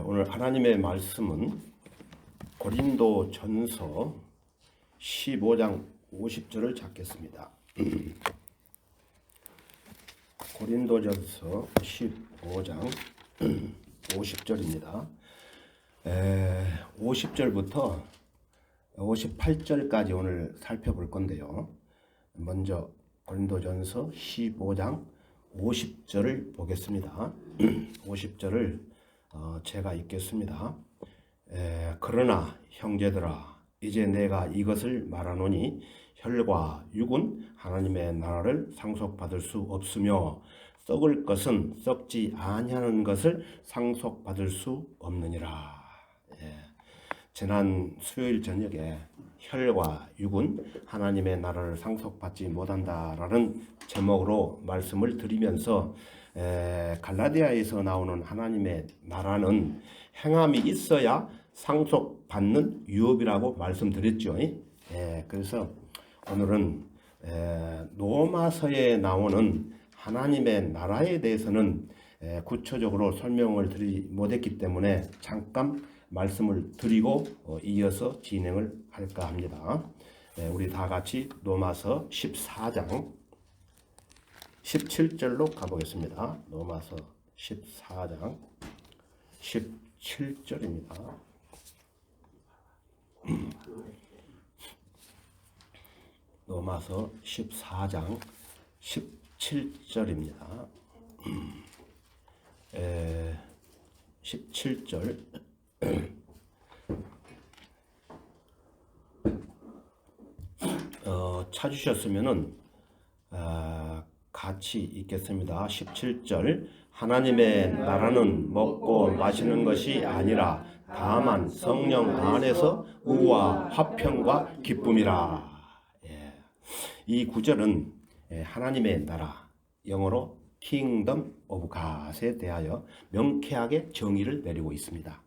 오늘 하나님의 말씀은 고린도전서 15장 50절을 찾겠습니다. 고린도전서 15장 50절입니다. 50절부터 58절까지 오늘 살펴볼 건데요. 먼저 고린도전서 15장 50절을 보겠습니다. 50절을 제가 읽겠습니다. 그러나 형제들아, 이제 내가 이것을 말하노니 혈과 육은 하나님의 나라를 상속받을 수 없으며 썩을 것은 썩지 아니하는 것을 상속받을 수 없느니라. 지난 수요일 저녁에 혈과 육은 하나님의 나라를 상속받지 못한다라는 제목으로 말씀을 드리면서 갈라디아에서 나오는 하나님의 나라는 행함이 있어야 상속받는 유업이라고 말씀드렸죠. 그래서 오늘은 로마서에 나오는 하나님의 나라에 대해서는 구체적으로 설명을 드리지 못했기 때문에 잠깐 말씀을 드리고 이어서 진행을 할까 합니다. 우리 다 같이 로마서 14장 17절로 가보겠습니다. 로마서 14장 17절입니다. 로마서 14장 17절입니다. 17절 찾으셨으면은 같이 읽겠습니다. 17절 하나님의 나라는 먹고 마시는 것이 아니라 다만 성령 안에서 의와 화평과 기쁨이라. 이 구절은 하나님의 나라, 영어로 Kingdom of God에 대하여 명쾌하게 정의를 내리고 있습니다.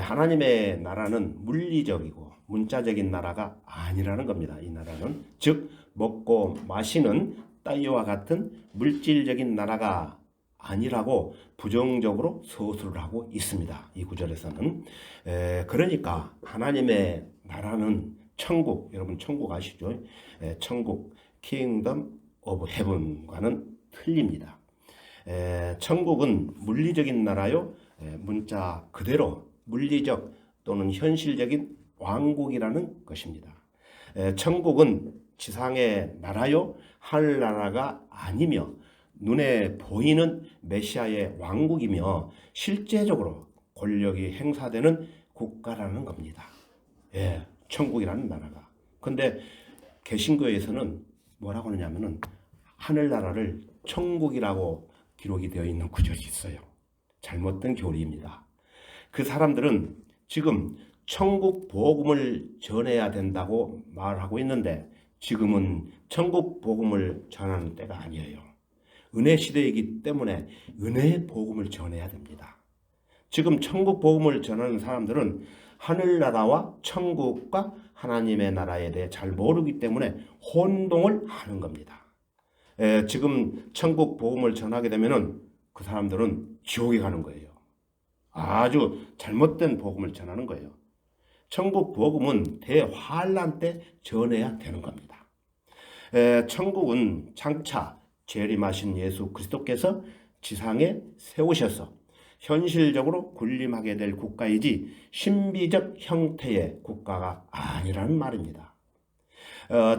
하나님의 나라는 물리적이고 문자적인 나라가 아니라는 겁니다. 이 나라는 즉 먹고 마시는 따위와 같은 물질적인 나라가 아니라고 부정적으로 서술을 하고 있습니다. 이 구절에서는. 그러니까 하나님의 나라는 천국, 여러분 천국 아시죠? 천국, Kingdom of Heaven과는 틀립니다. 천국은 물리적인 나라요, 문자 그대로 물리적 또는 현실적인 왕국이라는 것입니다. 천국은 지상의 나라요, 하늘나라가 아니며 눈에 보이는 메시아의 왕국이며 실제적으로 권력이 행사되는 국가라는 겁니다. 천국이라는 나라가. 근데 개신교에서는 뭐라고 하느냐면은 하늘나라를 천국이라고 기록이 되어 있는 구절이 있어요. 잘못된 교리입니다. 그 사람들은 지금 천국 복음을 전해야 된다고 말하고 있는데 지금은 천국 복음을 전하는 때가 아니에요. 은혜 시대이기 때문에 은혜의 복음을 전해야 됩니다. 지금 천국 복음을 전하는 사람들은 하늘나라와 천국과 하나님의 나라에 대해 잘 모르기 때문에 혼동을 하는 겁니다. 지금 천국 복음을 전하게 되면은 그 사람들은 지옥에 가는 거예요. 아주 잘못된 복음을 전하는 거예요. 천국 복음은 대환란 때 전해야 되는 겁니다. 천국은 장차 재림하신 예수 그리스도께서 지상에 세우셔서 현실적으로 군림하게 될 국가이지 신비적 형태의 국가가 아니라는 말입니다.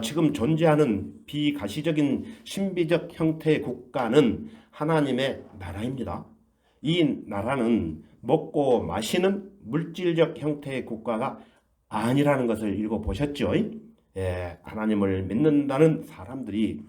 지금 존재하는 비가시적인 신비적 형태의 국가는 하나님의 나라입니다. 이 나라는 먹고 마시는 물질적 형태의 국가가 아니라는 것을 읽어보셨죠? 하나님을 믿는다는 사람들이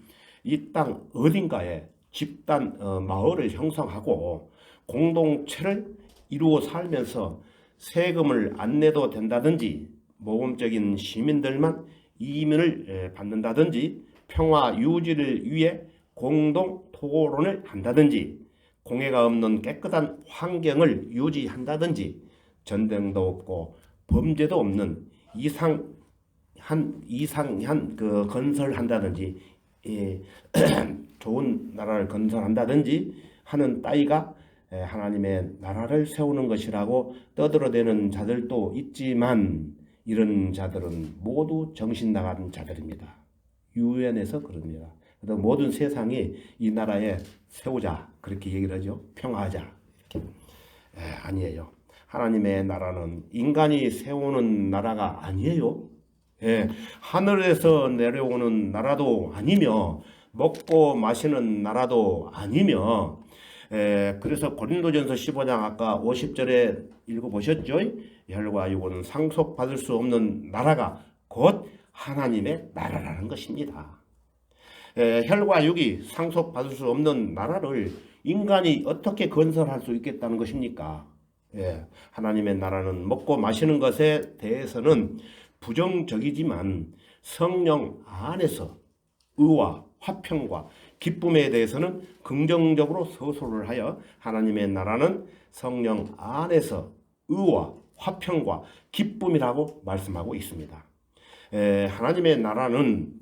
이 땅 어딘가에 집단 마을을 형성하고 공동체를 이루어 살면서 세금을 안 내도 된다든지 모범적인 시민들만 이민을 받는다든지 평화 유지를 위해 공동 토론을 한다든지 공해가 없는 깨끗한 환경을 유지한다든지 전쟁도 없고 범죄도 없는 이상한 그 건설한다든지 좋은 나라를 건설한다든지 하는 따위가 하나님의 나라를 세우는 것이라고 떠들어대는 자들도 있지만 이런 자들은 모두 정신 나간 자들입니다. 유엔에서 그럽니다. 그래서 모든 세상이 이 나라에 세우자 그렇게 얘기를 하죠. 평화하자 이렇게. 아니에요. 하나님의 나라는 인간이 세우는 나라가 아니에요. 하늘에서 내려오는 나라도 아니며 먹고 마시는 나라도 아니며 그래서 고린도전서 15장 아까 50절에 읽어보셨죠? 혈과 육은 상속받을 수 없는 나라가 곧 하나님의 나라라는 것입니다. 혈과 육이 상속받을 수 없는 나라를 인간이 어떻게 건설할 수 있겠다는 것입니까? 하나님의 나라는 먹고 마시는 것에 대해서는 부정적이지만 성령 안에서 의와 화평과 기쁨에 대해서는 긍정적으로 서술을 하여 하나님의 나라는 성령 안에서 의와 화평과 기쁨이라고 말씀하고 있습니다. 하나님의 나라는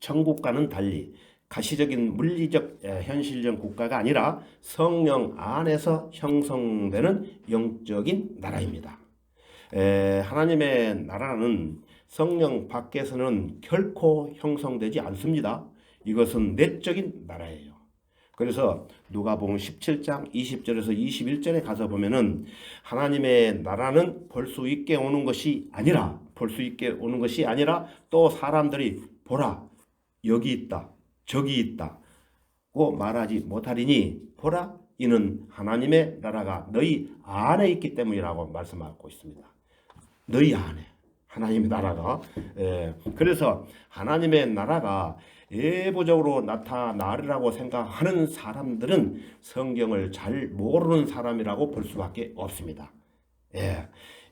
천국과는 달리 가시적인 물리적 현실적 국가가 아니라 성령 안에서 형성되는 영적인 나라입니다. 하나님의 나라는 성령 밖에서는 결코 형성되지 않습니다. 이것은 내적인 나라예요. 그래서 누가복음 17장 20절에서 21절에 가서 보면은 하나님의 나라는 볼 수 있게 오는 것이 아니라 또 사람들이 보라 여기 있다 저기 있다고 말하지 못하리니 보라 이는 하나님의 나라가 너희 안에 있기 때문이라고 말씀하고 있습니다. 너희 안에 하나님의 나라가 그래서 하나님의 나라가 예보적으로 나타나리라고 생각하는 사람들은 성경을 잘 모르는 사람이라고 볼 수밖에 없습니다.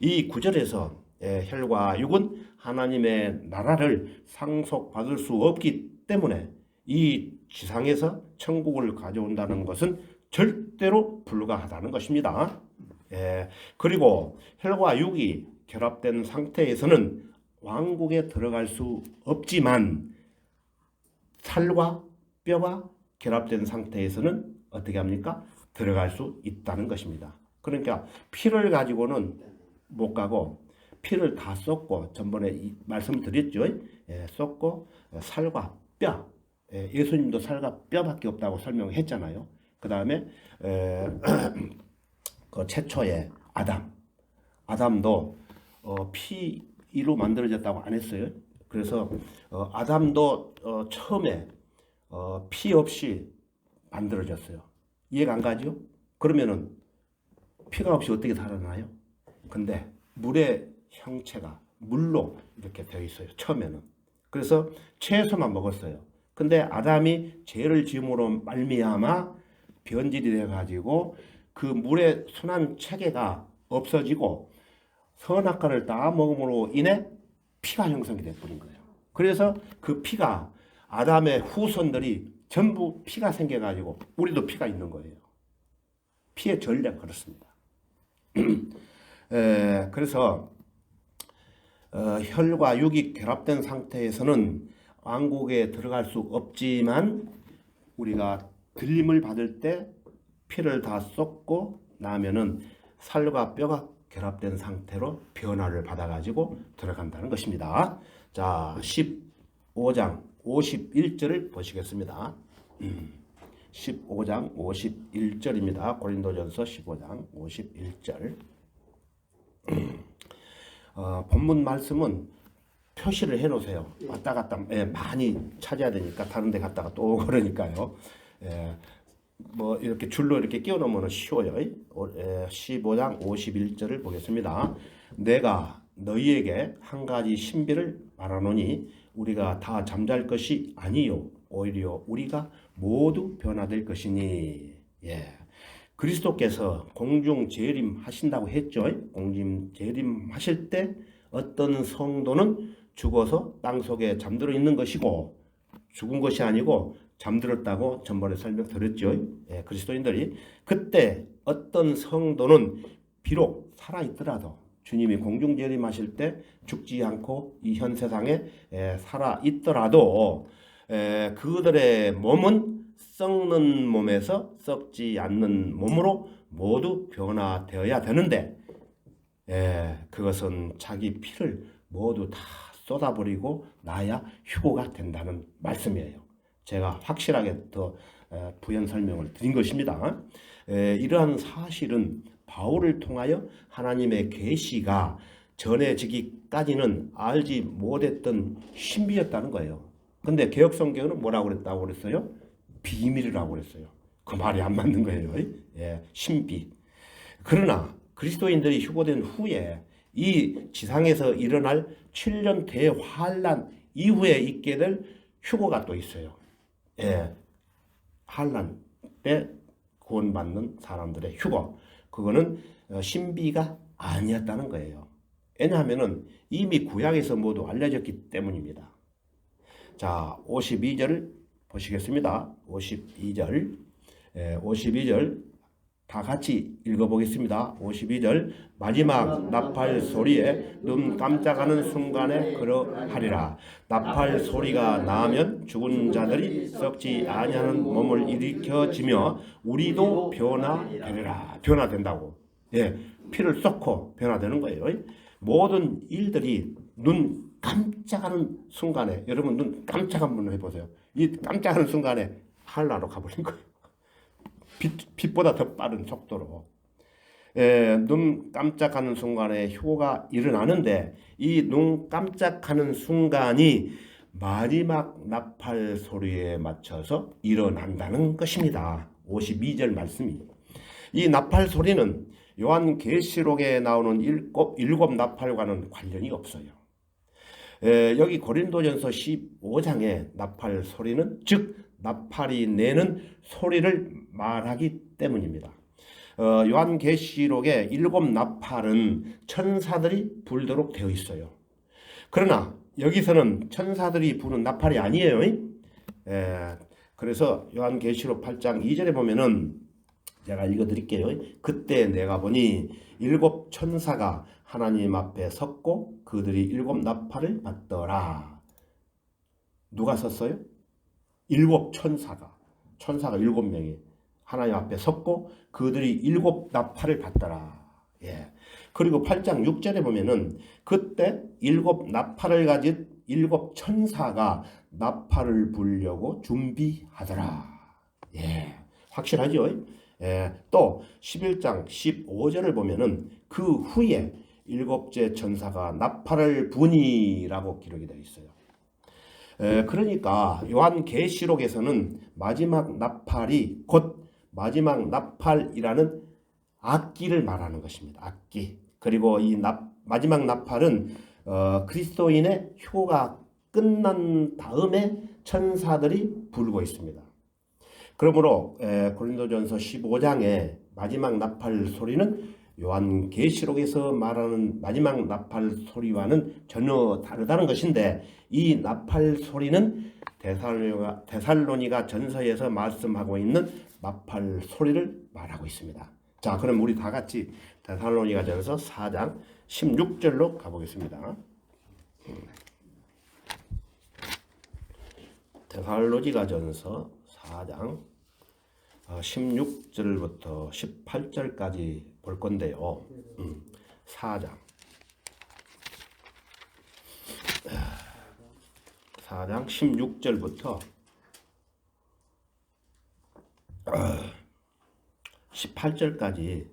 이 구절에서 혈과 육은 하나님의 나라를 상속받을 수 없기 때문에 이 지상에서 천국을 가져온다는 것은 절대로 불가하다는 것입니다. 그리고 혈과 육이 결합된 상태에서는 왕국에 들어갈 수 없지만 살과 뼈가 결합된 상태에서는 어떻게 합니까? 들어갈 수 있다는 것입니다. 그러니까 피를 가지고는 못 가고 피를 다 쏟고 전번에 말씀드렸죠. 쏟고 살과 뼈 예수님도 살과 뼈밖에 없다고 설명했잖아요. 그 다음에 그 최초의 아담도 피로 만들어졌다고 안 했어요. 그래서 아담도 처음에 피 없이 만들어졌어요. 이해가 안 가죠? 그러면은 피가 없이 어떻게 살아나요? 근데 물의 형체가 물로 이렇게 되어 있어요. 처음에는. 그래서 채소만 먹었어요. 근데 아담이 죄를 지음으로 말미암아 변질이 돼가지고 그 물의 순환 체계가 없어지고 선악과를 다 먹음으로 인해 피가 형성이 돼버린 거예요. 그래서 그 피가 아담의 후손들이 전부 피가 생겨가지고 우리도 피가 있는 거예요. 피의 전례가 그렇습니다. 그래서 혈과 육이 결합된 상태에서는 왕국에 들어갈 수 없지만 우리가 들림을 받을 때 피를 다 쏟고 나면은 살과 뼈가 결합된 상태로 변화를 받아가지고 들어간다는 것입니다. 자, 15장 51절을 보시겠습니다. 15장 51절입니다. 고린도전서 15장 51절. 본문 말씀은 표시를 해놓으세요. 왔다 갔다 많이 찾아야 되니까 다른 데 갔다가 또 그러니까요. 뭐 이렇게 줄로 이렇게 끼워 놓으면 쉬워요. 15장 51절을 보겠습니다. 내가 너희에게 한 가지 신비를 말하노니 우리가 다 잠잘 것이 아니요 오히려 우리가 모두 변화될 것이니. 그리스도께서 공중 재림 하신다고 했죠. 공중 재림 하실 때 어떤 성도는 죽어서 땅속에 잠들어 있는 것이고 죽은 것이 아니고 잠들었다고 전번에 설명드렸죠. 그리스도인들이 그때 어떤 성도는 비록 살아있더라도 주님이 공중재림하실 때 죽지 않고 이 현 세상에 살아있더라도 그들의 몸은 썩는 몸에서 썩지 않는 몸으로 모두 변화되어야 되는데 그것은 자기 피를 모두 다 쏟아버리고 나야 휴거가 된다는 말씀이에요. 제가 확실하게 더 부연 설명을 드린 것입니다. 이러한 사실은 바울을 통하여 하나님의 계시가 전해지기까지는 알지 못했던 신비였다는 거예요. 근데 개혁성경은 뭐라고 그랬다고 그랬어요? 비밀이라고 그랬어요. 그 말이 안 맞는 거예요. 신비. 그러나 그리스도인들이 휴거된 후에 이 지상에서 일어날 7년 대환란 이후에 있게 될 휴거가 또 있어요. 환란 때 구원받는 사람들의 휴거. 그거는 신비가 아니었다는 거예요. 왜냐하면 이미 구약에서 모두 알려졌기 때문입니다. 자, 52절 보시겠습니다. 52절. 52절 다 같이 읽어보겠습니다. 52절 마지막 나팔 소리에 눈 깜짝하는 순간에 그러하리라. 나팔 소리가 나면 죽은 자들이 썩지 아니하는 몸을 일으켜지며 우리도 변화되리라. 변화된다고. 피를 쏟고 변화되는 거예요. 모든 일들이 눈 깜짝하는 순간에, 여러분 눈 깜짝 한번 해보세요. 이 깜짝하는 순간에 하늘나라로 가버린 거예요. 빛보다 더 빠른 속도로. 눈 깜짝하는 순간에 휴거가 일어나는데 이 눈 깜짝하는 순간이 마지막 나팔 소리에 맞춰서 일어난다는 것입니다. 52절 말씀이. 이 나팔 소리는 요한계시록에 나오는 일곱 나팔과는 관련이 없어요. 여기 고린도전서 15장의 나팔 소리는 즉 나팔이 내는 소리를 말하기 때문입니다. 요한계시록의 7 나팔은 천사들이 불도록 되어 있어요. 그러나 여기서는 천사들이 부는 나팔이 아니에요. 그래서 요한계시록 8장 2절에 보면은 제가 읽어드릴게요. 그때 내가 보니 7 천사가 하나님 앞에 섰고 그들이 7 나팔을 받더라. 누가 섰어요? 7 천사가 7명이 하나님 앞에 섰고 그들이 7 나팔을 받더라. 그리고 8장 6절에 보면은 그때 7 나팔을 가진 7 천사가 나팔을 불려고 준비하더라. 확실하죠? 또 11장 15절을 보면은 그 후에 7째 천사가 나팔을 부니라고 기록이 되어 있어요. 그러니까 요한계시록에서는 마지막 나팔이 곧 마지막 나팔이라는 악기를 말하는 것입니다. 악기. 그리고 이 마지막 나팔은 그리스도인의 휴거가 끝난 다음에 천사들이 부르고 있습니다. 그러므로 고린도전서 15장의 마지막 나팔 소리는 요한계시록에서 말하는 마지막 나팔 소리와는 전혀 다르다는 것인데 이 나팔 소리는 데살로니가 전서에서 말씀하고 있는 나팔 소리를 말하고 있습니다. 자, 그럼 우리 다 같이 데살로니가 전서 4장 16절로 가보겠습니다. 데살로니가 전서 4장 16절부터 18절까지 볼 건데요. 4장 16절부터 18절까지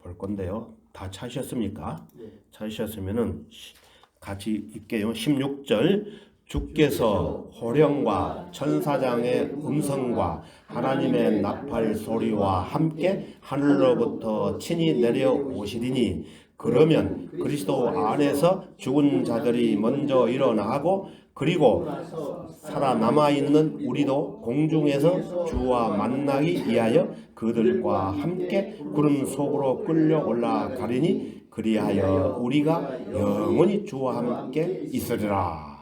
볼 건데요. 다 찾으셨습니까? 찾으셨으면은 같이 읽게요. 16절 주께서 호령과 천사장의 음성과 하나님의 나팔 소리와 함께 하늘로부터 친히 내려오시리니 그러면 그리스도 안에서 죽은 자들이 먼저 일어나고 그리고 살아남아 있는 우리도 공중에서 주와 만나기 위하여 그들과 함께 구름 속으로 끌려 올라가리니 그리하여 우리가 영원히 주와 함께 있으리라.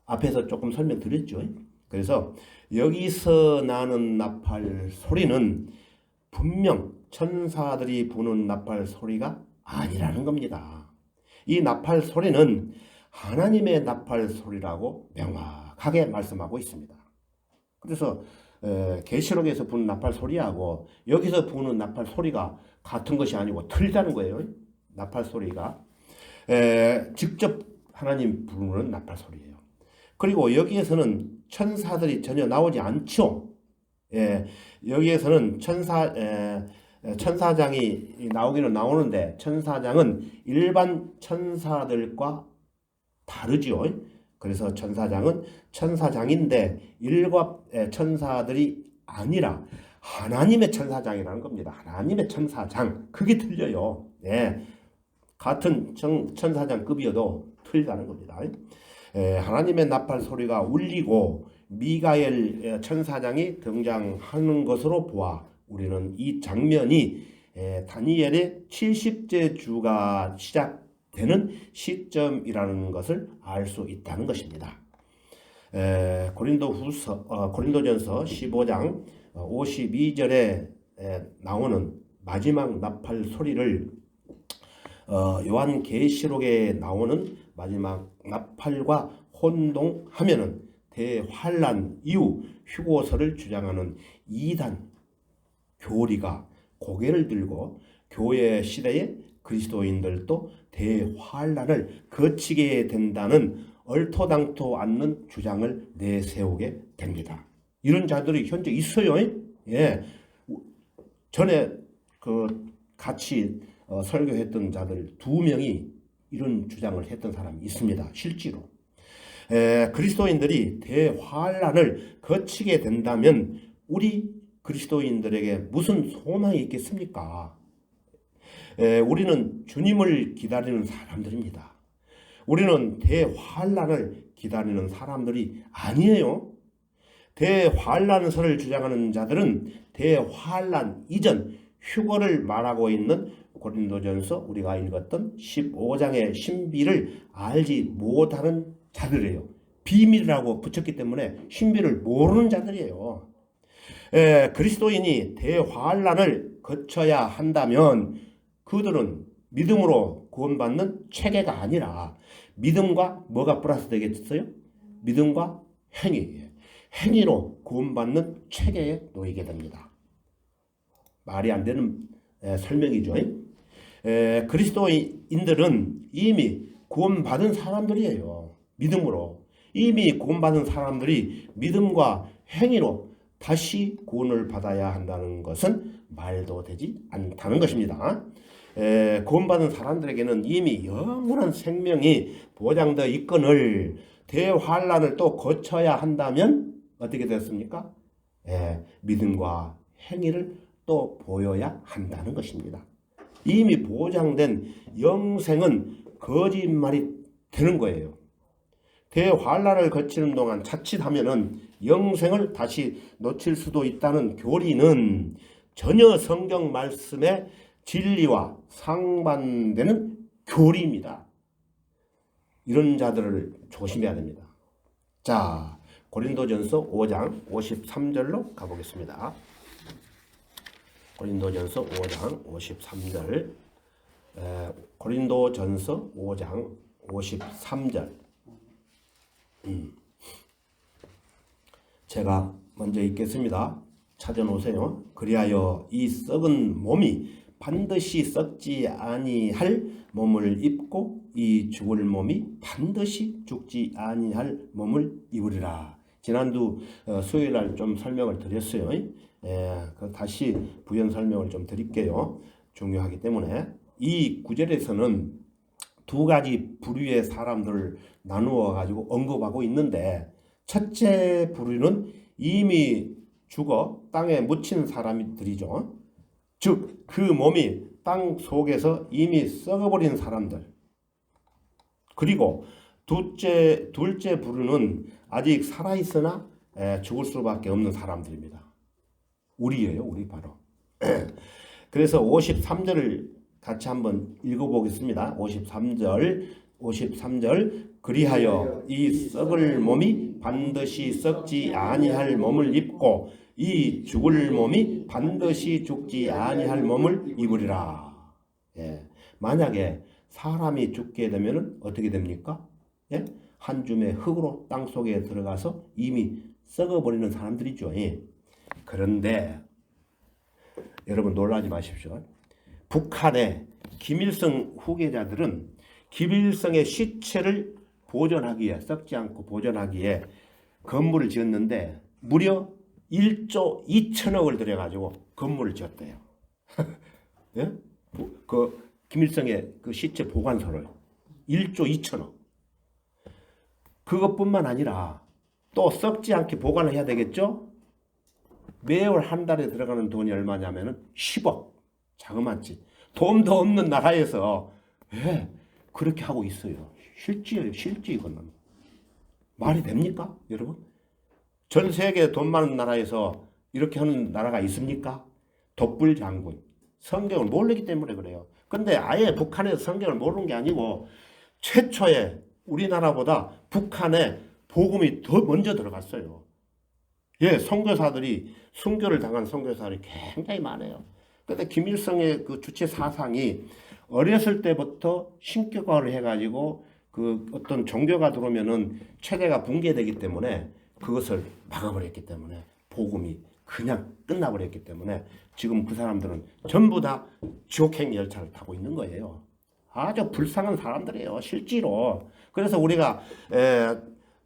앞에서 조금 설명드렸죠. 그래서 여기서 나는 나팔 소리는 분명 천사들이 부는 나팔 소리가 아니라는 겁니다. 이 나팔 소리는 하나님의 나팔 소리라고 명확하게 말씀하고 있습니다. 그래서 계시록에서 부는 나팔 소리하고 여기서 부는 나팔 소리가 같은 것이 아니고 틀리다는 거예요. 나팔 소리가 직접 하나님 부르는 나팔 소리예요. 그리고 여기에서는 천사들이 전혀 나오지 않죠. 여기에서는 천사장이 나오기는 나오는데 천사장은 일반 천사들과 다르죠. 그래서 천사장은 천사장인데 일곱 천사들이 아니라 하나님의 천사장이라는 겁니다. 하나님의 천사장. 그게 틀려요. 같은 천사장급이어도 틀리다는 겁니다. 하나님의 나팔 소리가 울리고 미가엘 천사장이 등장하는 것으로 보아 우리는 이 장면이 다니엘의 70째 주가 시작되는 시점이라는 것을 알 수 있다는 것입니다. 고린도전서 15장 52절에 나오는 마지막 나팔 소리를 요한계시록에 나오는 마지막 나팔과 혼동하면은 대환란 이후 휴고설을 주장하는 이단 교리가 고개를 들고 교회 시대에 그리스도인들도 대환란을 거치게 된다는 얼토당토 않는 주장을 내세우게 됩니다. 이런 자들이 현재 있어요. 전에 같이 설교했던 자들 2명이 이런 주장을 했던 사람이 있습니다. 실제로. 그리스도인들이 대환란을 거치게 된다면 우리 그리스도인들에게 무슨 소망이 있겠습니까? 우리는 주님을 기다리는 사람들입니다. 우리는 대환란을 기다리는 사람들이 아니에요. 대환란설을 주장하는 자들은 대환란 이전 휴거를 말하고 있는 고린도전서 우리가 읽었던 15장의 신비를 알지 못하는 자들이에요. 비밀이라고 붙였기 때문에 신비를 모르는 자들이에요. 그리스도인이 대환란을 거쳐야 한다면 그들은 믿음으로 구원받는 체계가 아니라 믿음과 뭐가 플러스 되겠어요? 믿음과 행위로 구원받는 체계에 놓이게 됩니다. 말이 안 되는 설명이죠. 그리스도인들은 이미 구원받은 사람들이에요. 믿음으로. 이미 구원받은 사람들이 믿음과 행위로 다시 구원을 받아야 한다는 것은 말도 되지 않다는 것입니다. 구원받은 사람들에게는 이미 영원한 생명이 보장되어 있거늘 대환란을 또 거쳐야 한다면 어떻게 됐습니까? 믿음과 행위를 또 보여야 한다는 것입니다. 이미 보장된 영생은 거짓말이 되는 거예요. 대환란을 거치는 동안 자칫하면은 영생을 다시 놓칠 수도 있다는 교리는 전혀 성경 말씀의 진리와 상반되는 교리입니다. 이런 자들을 조심해야 됩니다. 자, 고린도전서 5장 53절로 가보겠습니다. 고린도전서 5장 53절. 고린도전서 5장 53절. 제가 먼저 읽겠습니다. 찾아놓으세요. 그리하여 이 썩은 몸이 반드시 썩지 아니할 몸을 입고 이 죽을 몸이 반드시 죽지 아니할 몸을 입으리라. 지난주 수요일날 좀 설명을 드렸어요. 다시 부연 설명을 좀 드릴게요. 중요하기 때문에. 이 구절에서는 두 가지 부류의 사람들을 나누어 가지고 언급하고 있는데, 첫째 부류는 이미 죽어 땅에 묻힌 사람들이죠. 즉 그 몸이 땅 속에서 이미 썩어버린 사람들. 그리고 둘째 부류는 아직 살아있으나 죽을 수밖에 없는 사람들입니다. 우리예요. 우리 바로. 그래서 53절을 같이 한번 읽어보겠습니다. 53절. 그리하여 이 썩을 몸이 반드시 썩지 아니할 몸을 입고 이 죽을 몸이 반드시 죽지 아니할 몸을 입으리라. 만약에 사람이 죽게 되면 어떻게 됩니까? 한 줌의 흙으로 땅 속에 들어가서 이미 썩어버리는 사람들이죠. 그런데 여러분 놀라지 마십시오. 북한의 김일성 후계자들은 김일성의 시체를 보존하기 위해, 썩지 않고 보존하기 위해 건물을 지었는데 무려 1조 2천억을 들여가지고 건물을 지었대요. 예? 그 김일성의 그 시체 보관소를 1조 2천억. 그것뿐만 아니라 또 썩지 않게 보관을 해야 되겠죠? 매월 한 달에 들어가는 돈이 얼마냐면은 10억. 자그마치. 돈도 없는 나라에서 왜 그렇게 하고 있어요? 실지예요, 실지 이거는. 말이 됩니까, 여러분? 전 세계 돈 많은 나라에서 이렇게 하는 나라가 있습니까? 돛불 장군. 성경을 모르기 때문에 그래요. 근데 아예 북한에서 성경을 모르는 게 아니고 최초에 우리나라보다 북한에 복음이 더 먼저 들어갔어요. 예, 선교사들이 순교를 당한 선교사들이 굉장히 많아요. 근데 김일성의 그 주체 사상이 어렸을 때부터 신격화를 해가지고 그 어떤 종교가 들어오면은 체제가 붕괴되기 때문에 그것을 막아버렸기 때문에 복음이 그냥 끝나버렸기 때문에 지금 그 사람들은 전부 다 지옥행 열차를 타고 있는 거예요. 아주 불쌍한 사람들이에요, 실제로. 그래서 우리가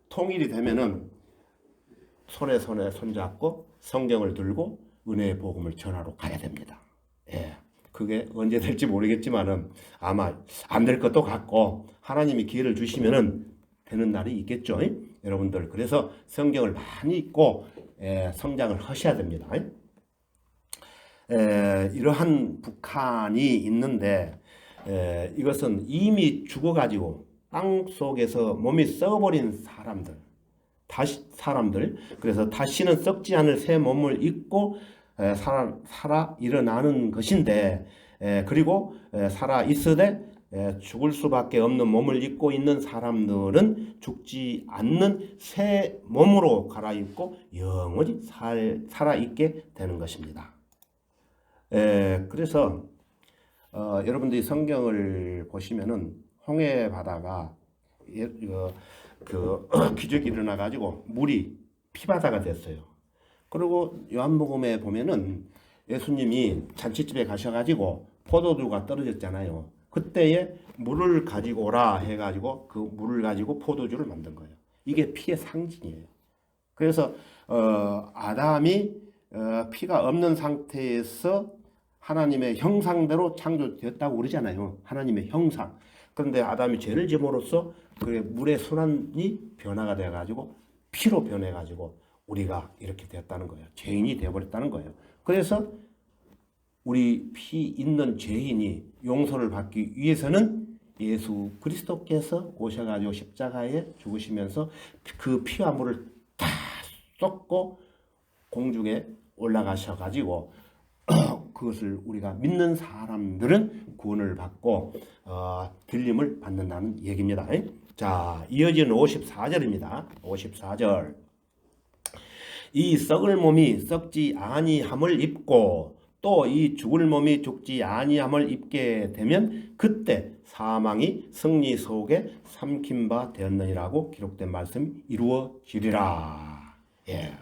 통일이 되면은 손에 손잡고 성경을 들고 은혜의 복음을 전하러 가야 됩니다. 예. 그게 언제 될지 모르겠지만은 아마 안 될 것도 같고 하나님이 기회를 주시면은 되는 날이 있겠죠. 여러분들 그래서 성경을 많이 읽고 성장을 하셔야 됩니다. 이러한 북한이 있는데 이것은 이미 죽어가지고 땅 속에서 몸이 썩어버린 사람들 그래서 다시는 썩지 않을 새 몸을 입고 살아 일어나는 것인데 그리고 살아 있으되 죽을 수밖에 없는 몸을 입고 있는 사람들은 죽지 않는 새 몸으로 갈아입고 영원히 살아있게 되는 것입니다. 그래서 여러분들이 성경을 보시면은 홍해 바다가 그 기적이 일어나 가지고 물이 피바다가 됐어요. 그리고 요한복음에 보면은 예수님이 잔치집에 가셔가지고 포도주가 떨어졌잖아요. 그때에 물을 가지고 오라 해가지고 그 물을 가지고 포도주를 만든 거예요. 이게 피의 상징이에요. 그래서 아담이 피가 없는 상태에서 하나님의 형상대로 창조되었다고 그러잖아요. 하나님의 형상. 그런데 아담이 죄를 지음으로써 그 물의 순환이 변화가 돼가지고 피로 변해가지고 우리가 이렇게 되었다는 거예요. 죄인이 되어버렸다는 거예요. 그래서 우리 피 있는 죄인이 용서를 받기 위해서는 예수 그리스도께서 오셔가지고 십자가에 죽으시면서 그 피와 물을 다 쏟고 공중에 올라가셔가지고 그것을 우리가 믿는 사람들은 구원을 받고 들림을 받는다는 얘기입니다. 자, 이어지는 54절입니다. 54절. 이 썩을 몸이 썩지 아니함을 입고 또 이 죽을 몸이 죽지 아니함을 입게 되면 그때 사망이 승리 속에 삼킨 바 되었느니라고 기록된 말씀이 이루어지리라. 예,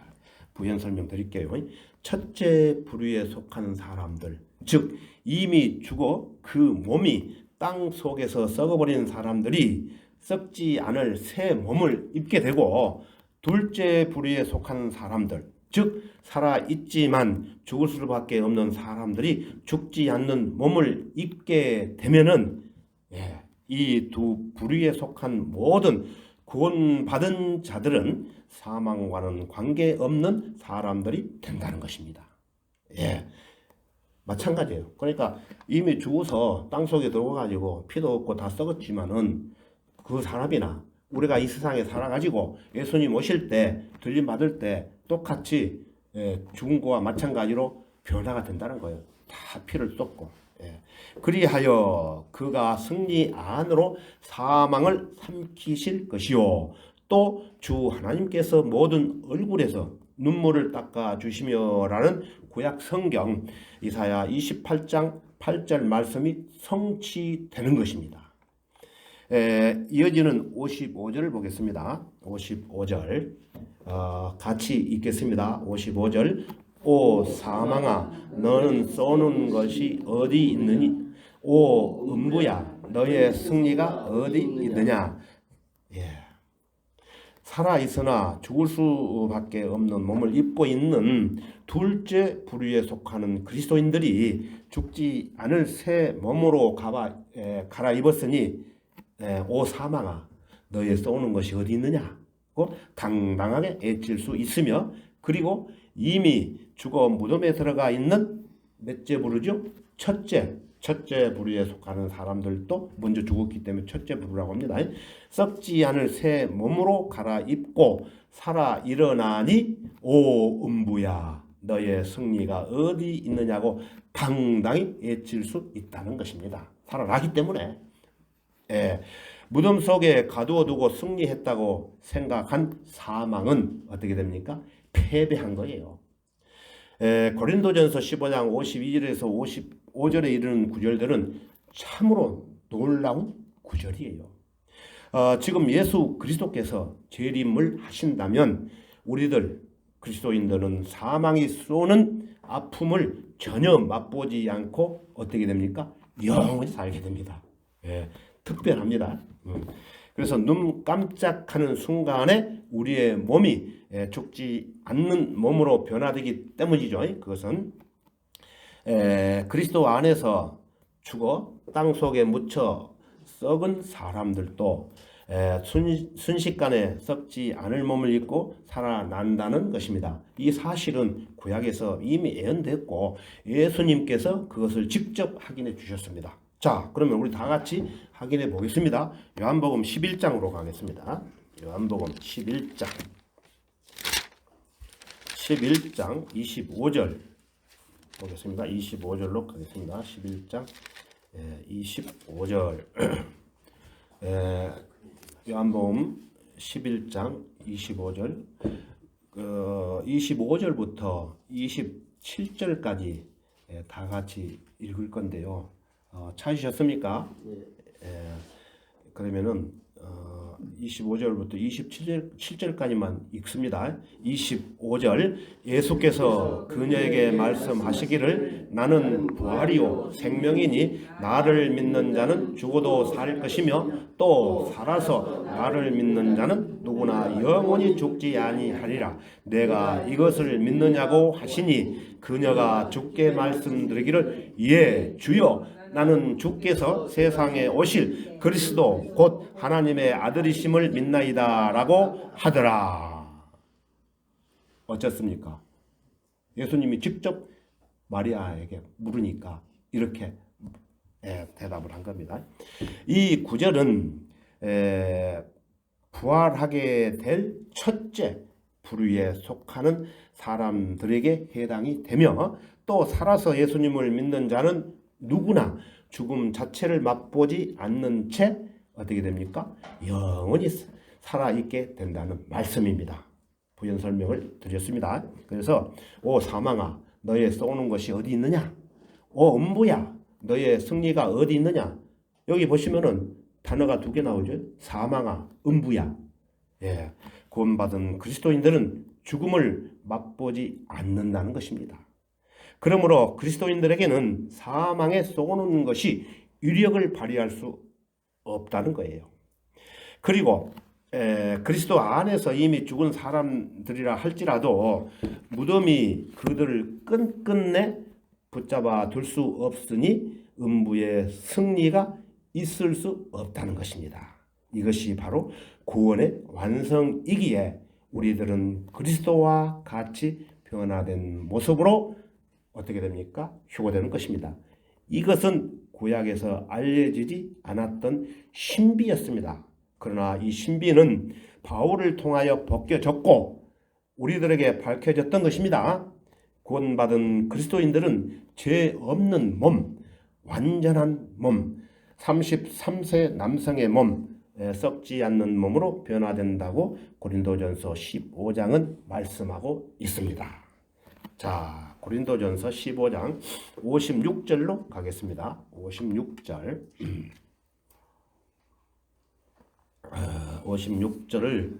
부연 설명 드릴게요. 첫째 부류에 속하는 사람들, 즉 이미 죽어 그 몸이 땅 속에서 썩어버린 사람들이 썩지 않을 새 몸을 입게 되고, 둘째 부류에 속하는 사람들, 즉 살아있지만 죽을 수밖에 없는 사람들이 죽지 않는 몸을 입게 되면은 이 두 부류에 속한 모든 구원받은 자들은 사망과는 관계없는 사람들이 된다는 것입니다. 예, 마찬가지예요. 그러니까 이미 죽어서 땅속에 들어가가지고 피도 없고 다 썩었지만은 그 사람이나 우리가 이 세상에 살아가지고 예수님 오실 때 들림 받을 때 똑같이 죽은 거와 마찬가지로 변화가 된다는 거예요. 다 피를 쏟고. 그리하여 그가 승리 안으로 사망을 삼키실 것이요 또 주 하나님께서 모든 얼굴에서 눈물을 닦아 주시며라는 구약 성경 이사야 28장 8절 말씀이 성취되는 것입니다. 이어지는 55절을 보겠습니다. 55절 같이 읽겠습니다. 55절 오 사망아 너는 쏘는 것이 어디 있느니 오 음부야 너의 승리가 어디 있느냐. 예. 살아있으나 죽을 수밖에 없는 몸을 입고 있는 둘째 부류에 속하는 그리스도인들이 죽지 않을 새 몸으로 갈아입었으니 오 사망아 너의 쏘는 것이 어디 있느냐고 당당하게 애칠 수 있으며, 그리고 이미 죽어 무덤에 들어가 있는 몇째 부류죠? 첫째 부류에 속하는 사람들도 먼저 죽었기 때문에 첫째 부류라고 합니다. 썩지 않을 새 몸으로 갈아입고 살아 일어나니 오 음부야 너의 승리가 어디 있느냐고 당당히 외칠 수 있다는 것입니다. 살아나기 때문에. 무덤 속에 가두어두고 승리했다고 생각한 사망은 어떻게 됩니까? 패배한 거예요. 고린도전서 15장 52절에서 55절에 이르는 구절들은 참으로 놀라운 구절이에요. 지금 예수 그리스도께서 재림을 하신다면 우리들 그리스도인들은 사망이 쏘는 아픔을 전혀 맛보지 않고 어떻게 됩니까? 영원히 살게 됩니다. 특별합니다. 그래서 눈 깜짝하는 순간에 우리의 몸이 죽지 않는 몸으로 변화되기 때문이죠. 그것은 그리스도 안에서 죽어 땅 속에 묻혀 썩은 사람들도 순식간에 썩지 않을 몸을 입고 살아난다는 것입니다. 이 사실은 구약에서 이미 예언됐고 예수님께서 그것을 직접 확인해 주셨습니다. 자, 그러면 우리 다 같이 확인해 보겠습니다. 요한복음 11장으로 가겠습니다. 요한복음 11장 25절 보겠습니다. 25절로 가겠습니다. 11장 25절 요한복음 11장 25절 25절부터 27절까지 다 같이 읽을 건데요. 찾으셨습니까? 그러면은 25절부터 27절까지만 읽습니다. 25절 예수께서 그녀에게 말씀하시기를 나는 부활이요 생명이니 나를 믿는 자는 죽어도 살 것이며 또 살아서 나를 믿는 자는 누구나 영원히 죽지 아니하리라. 내가 이것을 믿느냐고 하시니 그녀가 주께 말씀드리기를 예 주여 나는 주께서 세상에 오실 그리스도 곧 하나님의 아들이심을 믿나이다 라고 하더라. 어쨌습니까? 예수님이 직접 마리아에게 물으니까 이렇게 대답을 한 겁니다. 이 구절은 부활하게 될 첫째 부류에 속하는 사람들에게 해당이 되며, 또 살아서 예수님을 믿는 자는 누구나 죽음 자체를 맛보지 않는 채 어떻게 됩니까? 영원히 살아있게 된다는 말씀입니다. 부연 설명을 드렸습니다. 그래서 오 사망아 너의 쏘는 것이 어디 있느냐? 오 음부야 너의 승리가 어디 있느냐? 여기 보시면은 단어가 두 개 나오죠. 사망아 음부야. 구원받은 그리스도인들은 죽음을 맛보지 않는다는 것입니다. 그러므로 그리스도인들에게는 사망에 쏘는 것이 위력을 발휘할 수 없다는 거예요. 그리고 그리스도 안에서 이미 죽은 사람들이라 할지라도 무덤이 그들을 끈끈내 붙잡아 둘 수 없으니 음부의 승리가 있을 수 없다는 것입니다. 이것이 바로 구원의 완성이기에 우리들은 그리스도와 같이 변화된 모습으로 어떻게 됩니까? 휴거되는 것입니다. 이것은 구약에서 알려지지 않았던 신비였습니다. 그러나 이 신비는 바울을 통하여 벗겨졌고 우리들에게 밝혀졌던 것입니다. 구원받은 그리스도인들은 죄 없는 몸, 완전한 몸, 33세 남성의 몸, 썩지 않는 몸으로 변화된다고 고린도전서 15장은 말씀하고 있습니다. 자, 고린도전서 15장 56절로 가겠습니다. 56절 56절을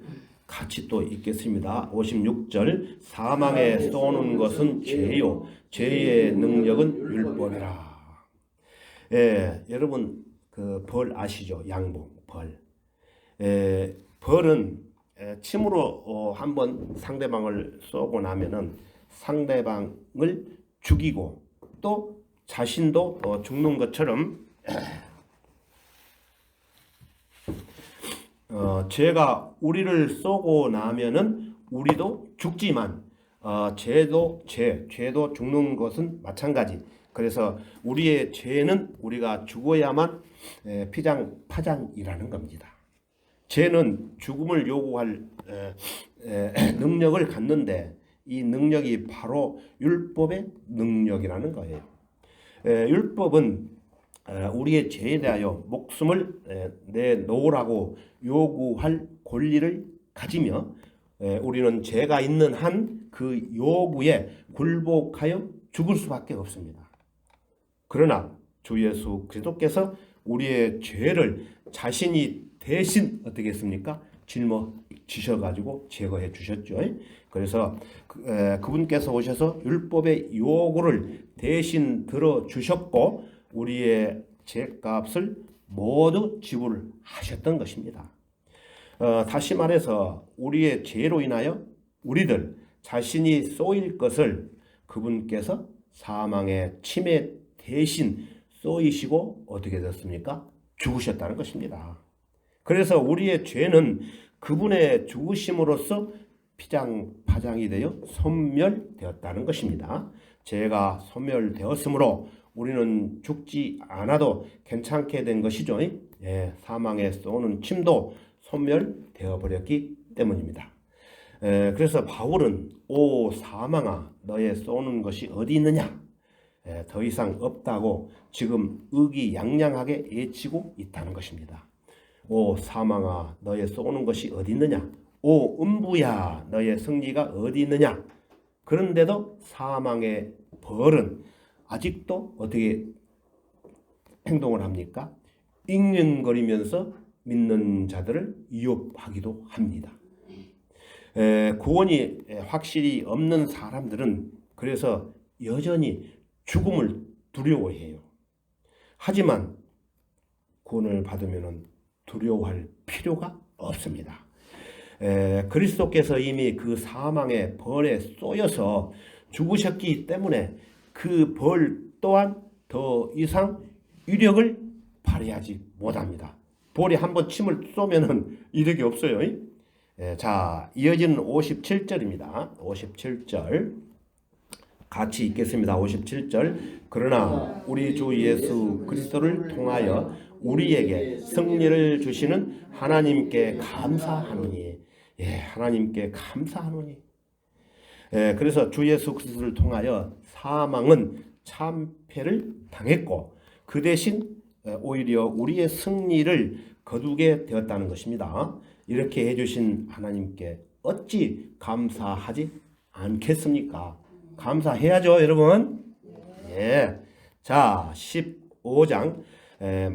같이 또 읽겠습니다. 56절 사망에 쏘는 것은 죄요 죄의 능력은 율법이라. 여러분 그 벌 아시죠? 양복 벌. 벌은 침으로 한번 상대방을 쏘고 나면은 상대방을 죽이고 또 자신도 죽는 것처럼 죄가 우리를 쏘고 나면은 우리도 죽지만 죄도 죽는 것은 마찬가지. 그래서 우리의 죄는 우리가 죽어야만 피장파장이라는 겁니다. 죄는 죽음을 요구할 능력을 갖는데 이 능력이 바로 율법의 능력이라는 거예요. 율법은 우리의 죄에 대하여 목숨을 내놓으라고 요구할 권리를 가지며 우리는 죄가 있는 한 그 요구에 굴복하여 죽을 수밖에 없습니다. 그러나 주 예수 그리스도께서 우리의 죄를 자신이 대신 어떻게 했습니까? 짊어지셔가지고 제거해 주셨죠. 그래서 그분께서 오셔서 율법의 요구를 대신 들어주셨고 우리의 죄값을 모두 지불하셨던 것입니다. 다시 말해서 우리의 죄로 인하여 우리들 자신이 쏘일 것을 그분께서 사망의 침에 대신 쏘이시고 어떻게 됐습니까? 죽으셨다는 것입니다. 그래서 우리의 죄는 그분의 죽으심으로써 피장파장이 되어 소멸되었다는 것입니다. 죄가 소멸되었으므로 우리는 죽지 않아도 괜찮게 된 것이죠. 사망에 쏘는 침도 소멸되어 버렸기 때문입니다. 그래서 바울은 오 사망아 너의 쏘는 것이 어디 있느냐? 더 이상 없다고 지금 의기양양하게 외치고 있다는 것입니다. 오 사망아 너의 쏘는 것이 어디 있느냐? 오 음부야 너의 승리가 어디 있느냐? 그런데도 사망의 벌은 아직도 어떻게 행동을 합니까? 잉윙거리면서 믿는 자들을 위협하기도 합니다. 구원이 확실히 없는 사람들은 그래서 여전히 죽음을 두려워해요. 하지만 구원을 받으면 두려워할 필요가 없습니다. 그리스도께서 이미 그 사망의 벌에 쏘여서 죽으셨기 때문에 그 벌 또한 더 이상 위력을 발휘하지 못합니다. 벌에 한번 침을 쏘면은 이력이 없어요. 자, 이어지는 57절입니다. 57절 같이 읽겠습니다. 57절 그러나 우리 주 예수 그리스도를 통하여 우리에게 승리를 주시는 하나님께 감사하노니. 하나님께 감사하노니. 그래서 주 예수 그리스도를 통하여 사망은 참패를 당했고 그 대신 오히려 우리의 승리를 거두게 되었다는 것입니다. 이렇게 해주신 하나님께 어찌 감사하지 않겠습니까? 감사해야죠, 여러분. 자, 15장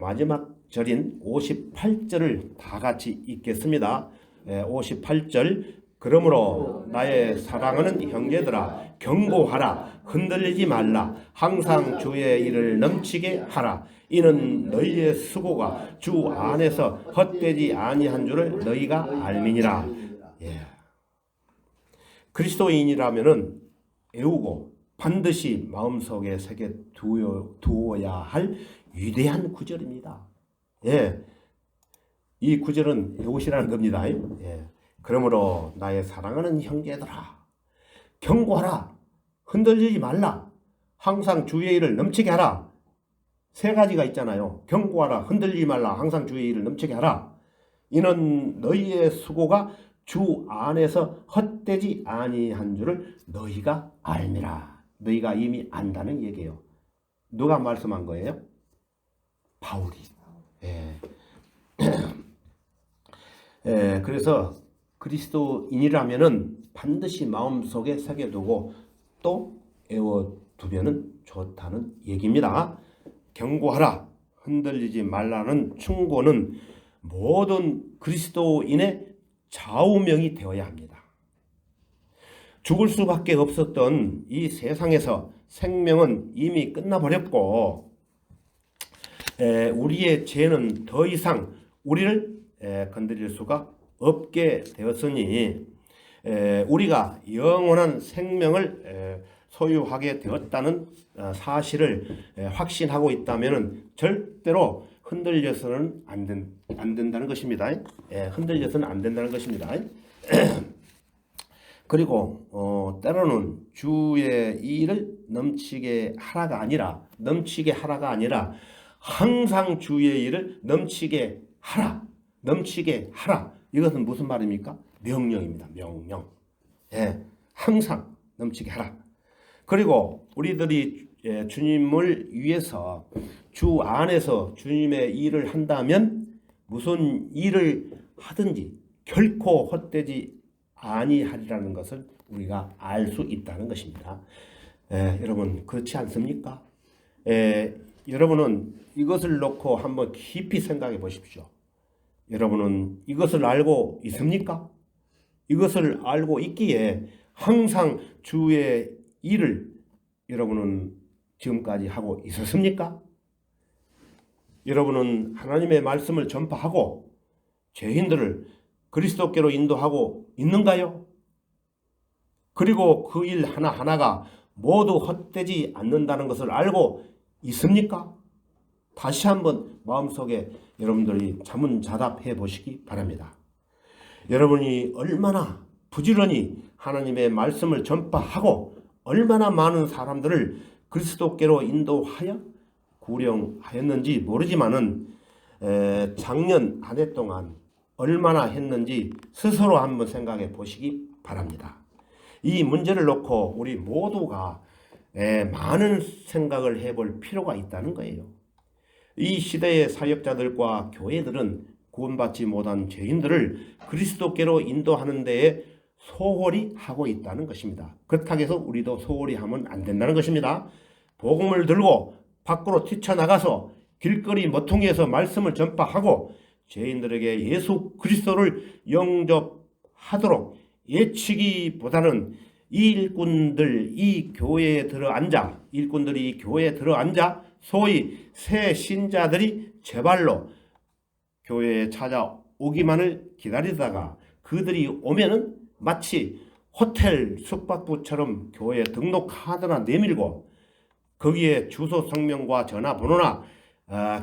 마지막 절인 58절을 다 같이 읽겠습니다. 58절 그러므로 나의 사랑하는 형제들아 경고하라 흔들리지 말라 항상 주의 일을 넘치게 하라 이는 너희의 수고가 주 안에서 헛되지 아니한 줄을 너희가 알미니라. 그리스도인이라면은 애우고 반드시 마음속에 새겨 두어야 할 위대한 구절입니다. 이 구절은 외우시라는 겁니다. 그러므로 나의 사랑하는 형제들아 경고하라 흔들리지 말라 항상 주의 일을 넘치게 하라. 세 가지가 있잖아요. 경고하라 흔들리지 말라 항상 주의 일을 넘치게 하라. 이는 너희의 수고가 주 안에서 헛되지 아니한 줄을 너희가 알미라. 너희가 이미 안다는 얘기예요. 누가 말씀한 거예요? 바울이. 그래서 그리스도인이라면은 반드시 마음속에 새겨두고 또 애워두면 좋다는 얘기입니다. 경고하라 흔들리지 말라는 충고는 모든 그리스도인의 좌우명이 되어야 합니다. 죽을 수밖에 없었던 이 세상에서 생명은 이미 끝나버렸고 우리의 죄는 더 이상 우리를 건드릴 수가 없게 되었으니 우리가 영원한 생명을 소유하게 되었다는 사실을 확신하고 있다면 절대로 흔들려서는 안 된다는 것입니다. 흔들려서는 안 된다는 것입니다. 그리고 때로는 주의 일을 넘치게 하라가 아니라 항상 주의 일을 넘치게 하라. 이것은 무슨 말입니까? 명령입니다. 명령. 항상 넘치게 하라. 그리고 우리들이 주님을 위해서 주 안에서 주님의 일을 한다면 무슨 일을 하든지 결코 헛되지 아니하리라는 것을 우리가 알 수 있다는 것입니다. 여러분 그렇지 않습니까? 여러분은 이것을 놓고 한번 깊이 생각해 보십시오. 여러분은 이것을 알고 있습니까? 이것을 알고 있기에 항상 주의 일을 여러분은 지금까지 하고 있었습니까? 여러분은 하나님의 말씀을 전파하고 죄인들을 그리스도께로 인도하고 있는가요? 그리고 그 일 하나하나가 모두 헛되지 않는다는 것을 알고 있습니까? 다시 한번 마음속에 여러분들이 자문자답해 보시기 바랍니다. 여러분이 얼마나 부지런히 하나님의 말씀을 전파하고 얼마나 많은 사람들을 그리스도께로 인도하여 구령하였는지 모르지만은 작년 한 해 동안 얼마나 했는지 스스로 한번 생각해 보시기 바랍니다. 이 문제를 놓고 우리 모두가 많은 생각을 해볼 필요가 있다는 거예요. 이 시대의 사역자들과 교회들은 구원받지 못한 죄인들을 그리스도께로 인도하는 데에 소홀히 하고 있다는 것입니다. 그렇다고 해서 우리도 소홀히 하면 안 된다는 것입니다. 복음을 들고 밖으로 뛰쳐나가서 길거리 모퉁이에서 말씀을 전파하고 죄인들에게 예수 그리스도를 영접하도록 예치기보다는 일꾼들이 교회에 들어앉아 소위 새 신자들이 제발로 교회에 찾아오기만을 기다리다가 그들이 오면은 마치 호텔 숙박부처럼 교회에 등록 카드나 내밀고 거기에 주소 성명과 전화번호나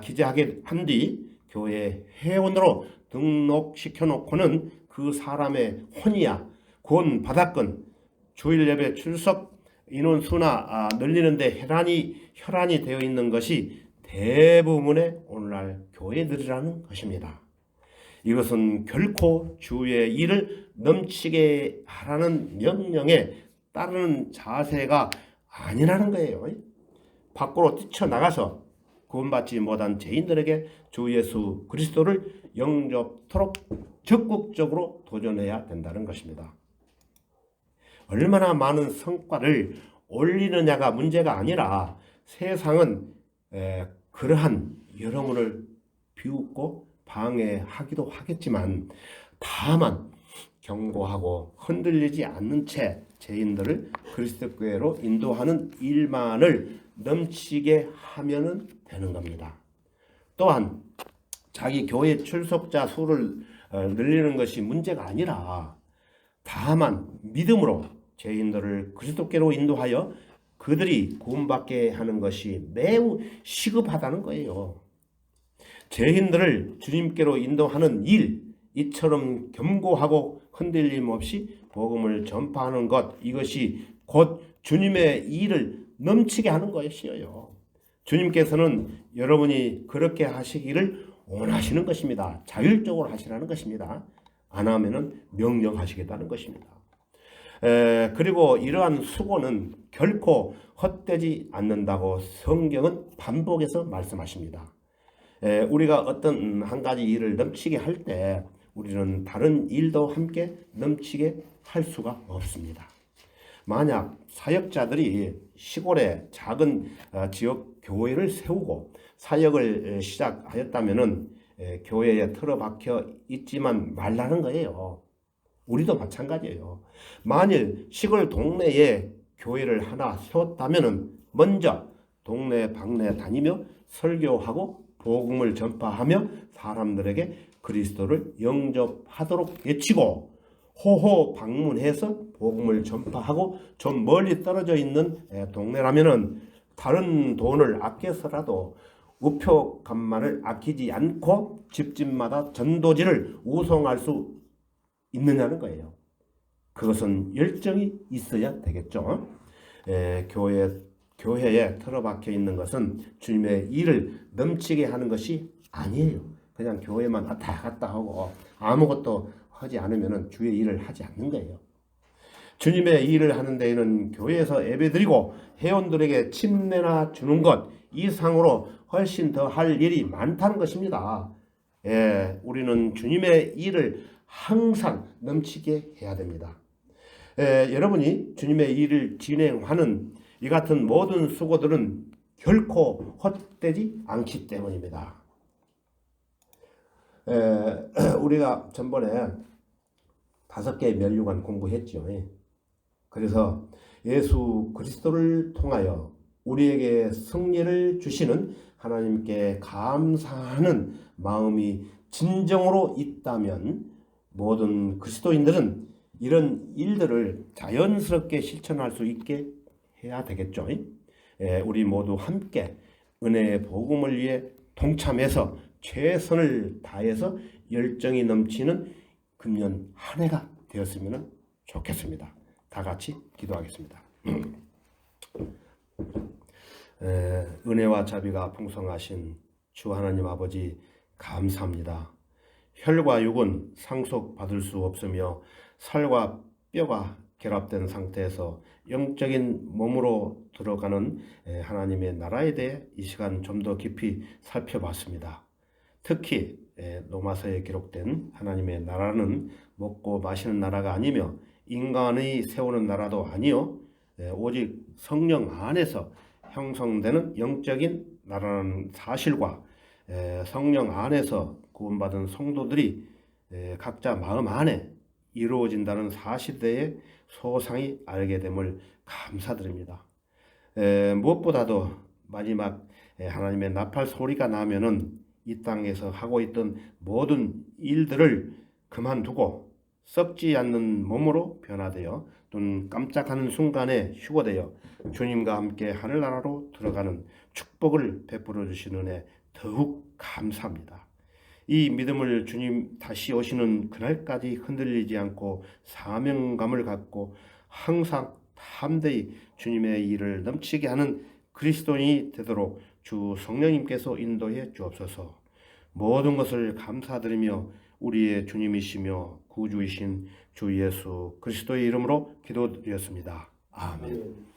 기재하게 한 뒤 교회 회원으로 등록시켜 놓고는 그 사람의 혼이야 구원 받았건 주일 예배 출석 인원수나 늘리는데 혈안이 되어 있는 것이 대부분의 오늘날 교회들이라는 것입니다. 이것은 결코 주의 일을 넘치게 하라는 명령에 따르는 자세가 아니라는 거예요. 밖으로 뛰쳐나가서 구원받지 못한 죄인들에게 주 예수 그리스도를 영접토록 적극적으로 도전해야 된다는 것입니다. 얼마나 많은 성과를 올리느냐가 문제가 아니라 세상은 그러한 여러분을 비웃고 방해하기도 하겠지만 다만 경고하고 흔들리지 않는 채 죄인들을 그리스도께로 인도하는 일만을 넘치게 하면 되는 겁니다. 또한 자기 교회 출석자 수를 늘리는 것이 문제가 아니라 다만 믿음으로 죄인들을 그리스도께로 인도하여 그들이 구원받게 하는 것이 매우 시급하다는 거예요. 죄인들을 주님께로 인도하는 일, 이처럼 겸고하고 흔들림 없이 복음을 전파하는 것, 이것이 곧 주님의 일을 넘치게 하는 것이에요. 주님께서는 여러분이 그렇게 하시기를 원하시는 것입니다. 자율적으로 하시라는 것입니다. 안 하면은 명령하시겠다는 것입니다. 그리고 이러한 수고는 결코 헛되지 않는다고 성경은 반복해서 말씀하십니다. 우리가 어떤 한 가지 일을 넘치게 할 때 우리는 다른 일도 함께 넘치게 할 수가 없습니다. 만약 사역자들이 시골에 작은 지역 교회를 세우고 사역을 시작하였다면은 교회에 틀어박혀 있지만 말라는 거예요. 우리도 마찬가지예요. 만일 시골 동네에 교회를 하나 세웠다면은 먼저 동네 방네 다니며 설교하고 복음을 전파하며 사람들에게 그리스도를 영접하도록 외치고 호호 방문해서 복음을 전파하고 좀 멀리 떨어져 있는 동네라면은 다른 돈을 아껴서라도 우표 간만을 아끼지 않고 집집마다 전도지를 우송할 수 있느냐는 거예요. 그것은 열정이 있어야 되겠죠. 교회에 틀어박혀 있는 것은 주님의 일을 넘치게 하는 것이 아니에요. 그냥 교회만 왔다 갔다 하고 아무것도 하지 않으면 주의 일을 하지 않는 거예요. 주님의 일을 하는 데에는 교회에서 예배드리고 회원들에게 침례나 주는 것 이상으로 훨씬 더 할 일이 많다는 것입니다. 우리는 주님의 일을 항상 넘치게 해야 됩니다. 여러분이 주님의 일을 진행하는 이 같은 모든 수고들은 결코 헛되지 않기 때문입니다. 우리가 전번에 5개의 면류관 공부했죠. 그래서 예수 그리스도를 통하여 우리에게 승리를 주시는 하나님께 감사하는 마음이 진정으로 있다면 모든 그리스도인들은 이런 일들을 자연스럽게 실천할 수 있게 해야 되겠죠. 우리 모두 함께 은혜의 복음을 위해 동참해서 최선을 다해서 열정이 넘치는 금년 한 해가 되었으면 좋겠습니다. 다 같이 기도하겠습니다. 은혜와 자비가 풍성하신 주 하나님 아버지 감사합니다. 혈과 육은 상속받을 수 없으며 살과 뼈가 결합된 상태에서 영적인 몸으로 들어가는 하나님의 나라에 대해 이 시간 좀 더 깊이 살펴봤습니다. 특히 로마서에 기록된 하나님의 나라는 먹고 마시는 나라가 아니며 인간이 세우는 나라도 아니요 오직 성령 안에서 형성되는 영적인 나라라는 사실과 성령 안에서 구원받은 성도들이 각자 마음 안에 이루어진다는 사실에 대해 소상히 알게 됨을 감사드립니다. 무엇보다도 마지막 하나님의 나팔 소리가 나면은 이 땅에서 하고 있던 모든 일들을 그만두고 썩지 않는 몸으로 변화되어 눈 깜짝하는 순간에 휴거되어 주님과 함께 하늘나라로 들어가는 축복을 베풀어 주시는 은혜 더욱 감사합니다. 이 믿음을 주님 다시 오시는 그날까지 흔들리지 않고 사명감을 갖고 항상 담대히 주님의 일을 넘치게 하는 그리스도인이 되도록 주 성령님께서 인도해 주옵소서. 모든 것을 감사드리며 우리의 주님이시며 구주이신 주 예수 그리스도의 이름으로 기도드렸습니다. 아멘.